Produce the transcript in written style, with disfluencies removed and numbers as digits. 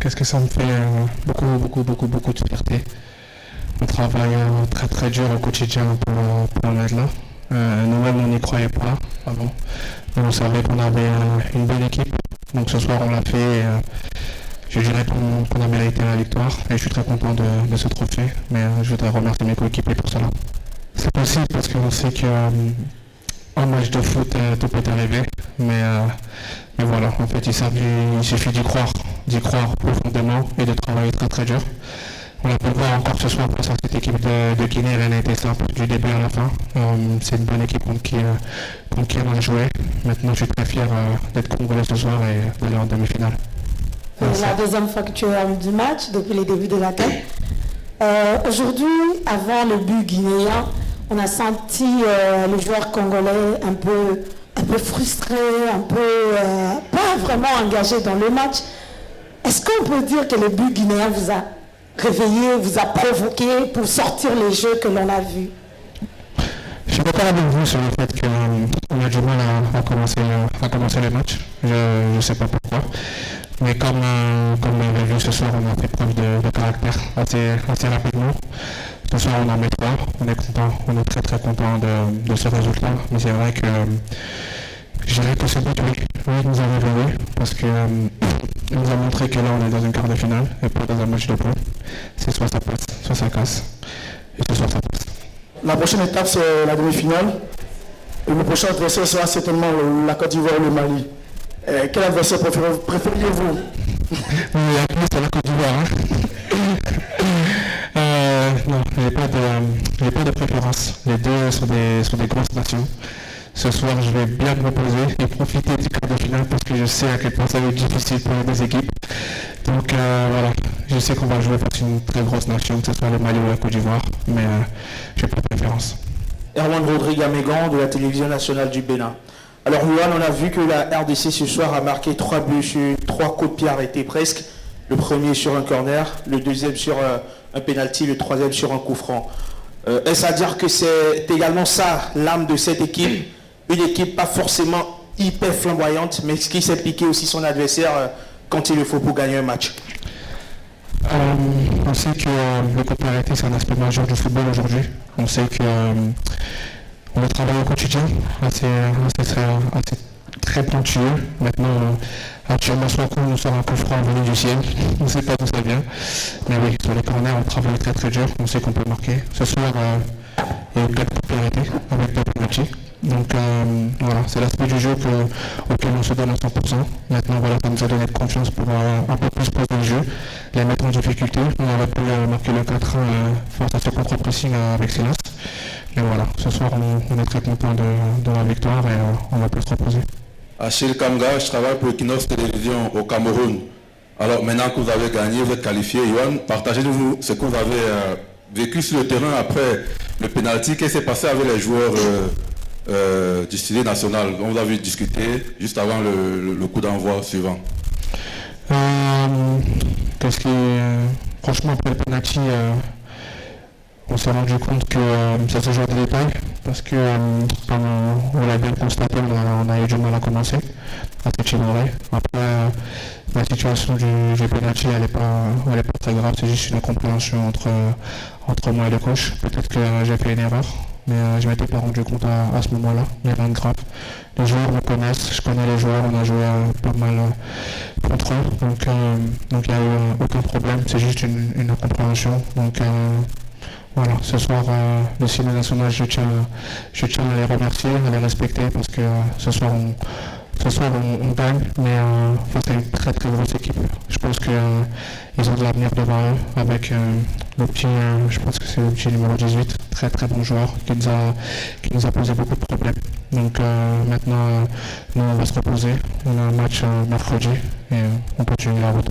Qu'est-ce que ça me fait beaucoup de fierté. On travaille très très dur au quotidien pour en être là. Nous-mêmes, on n'y croyait pas avant. On savait qu'on avait une bonne équipe. Donc ce soir, on l'a fait. Je dirais qu'on a mérité la victoire. Et je suis très content de ce trophée. Mais je voudrais remercier mes coéquipiers pour cela. C'est possible parce qu'on sait qu'en match de foot, tout peut arriver. Mais voilà, en fait, il suffit d'y croire profondément et de travailler très très dur. On a pu le voir encore ce soir face à cette équipe de Guinée, rien n'a été simple du début à la fin. C'est une bonne équipe contre qui on a joué. Maintenant, je suis très fier d'être congolais ce soir et d'aller en demi-finale. C'est la deuxième fois que tu es homme du match depuis les débuts de la CAN. Aujourd'hui, avant le but guinéen, on a senti le joueur congolais un peu frustré, pas vraiment engagé dans le match. Est-ce qu'on peut dire que le but guinéen vous a réveillé, vous a provoqué pour sortir les jeux que l'on a vus? Je suis d'accord avec vous sur le fait qu'on a du mal à commencer le match. Je ne sais pas pourquoi. Mais comme on l'a vu ce soir, on a fait preuve de caractère assez rapidement. Ce soir, on en met 3. On est content, on est très très content de ce résultat. Mais c'est vrai que je dirais que ce but, oui, nous a réveillés parce que il nous a montré que là, on est dans une quart de finale et pas dans un match de poule. C'est soit ça passe, soit ça casse. Et ce soir, ça passe. La prochaine étape, c'est la demi-finale. Et le prochain adversaire sera certainement la Côte d'Ivoire ou le Mali. Quel adversaire préfériez-vous? Oui, après, c'est la Côte d'Ivoire. Non, j'ai pas de préférence. Les deux sont des grosses nations. Ce soir, je vais bien me reposer et profiter du quart de finale parce que je sais à quel point ça va être difficile pour les deux équipes. Donc voilà, je sais qu'on va jouer face à une très grosse nation, que ce soit le Mali ou la Côte d'Ivoire, mais je n'ai pas de préférence. Erwan Rodrigue Amégan de la télévision nationale du Bénin. Alors Luan, on a vu que la RDC ce soir a marqué 3 buts sur 3 coups de pied arrêtés presque. Le premier sur un corner, le deuxième sur un penalty, le troisième sur un coup franc. Est-ce à dire que c'est également ça l'âme de cette équipe? Une équipe pas forcément hyper flamboyante, mais qui sait piquer aussi son adversaire quand il le faut pour gagner un match. On sait que le coup de pied arrêté, c'est un aspect majeur du football aujourd'hui. On sait que on travaille au quotidien, assez très pointueux. Maintenant, actuellement, soit un coup franc venu du ciel, on ne sait pas d'où ça vient. Mais oui, sur les corners, on travaille très très dur, on sait qu'on peut marquer. Ce soir, il y a eu 4 coups de pied arrêtés avec 2 penaltys. Donc voilà, c'est l'aspect du jeu auquel on se donne à 100%. Maintenant, voilà, ça nous a donné de confiance pour un peu plus poser le jeu, les mettre en difficulté. On aurait pu marquer le 4-1 face à ce contre-pressing avec Silas. Mais voilà, ce soir, on est très content de la victoire et on va plus se reposer. Achille Kamga, je travaille pour Equinox Télévision au Cameroun. Alors maintenant que vous avez gagné, vous êtes qualifié, Yohan, partagez-nous ce que vous avez vécu sur le terrain après le pénalty. Qu'est-ce qui s'est passé avec les joueurs du style national? On vous a vu discuter juste avant le coup d'envoi suivant. Franchement, après le penalty, on s'est rendu compte que ça se joue des détails parce que, comme on l'a bien constaté, on a eu du mal à commencer à s'étirer. Après, la situation du penalty, elle n'est pas très grave, c'est juste une incompréhension entre moi et le coach. Peut-être que j'ai fait une erreur, mais je ne m'étais pas rendu compte à ce moment-là. Il n'y a rien de grave. Les joueurs me connaissent, je connais les joueurs, on a joué pas mal contre eux, donc il n'y a eu aucun problème, c'est juste une incompréhension. Donc, voilà, ce soir, le ciné national, je tiens à les remercier, à les respecter parce que ce soir, on gagne, mais face à une très très grosse équipe. Je pense qu'ils ont de l'avenir devant eux avec le petit, je pense que c'est le petit numéro 18, très très bon joueur qui nous a posé beaucoup de problèmes. Donc maintenant, nous on va se reposer, on a un match mercredi et on continue la route.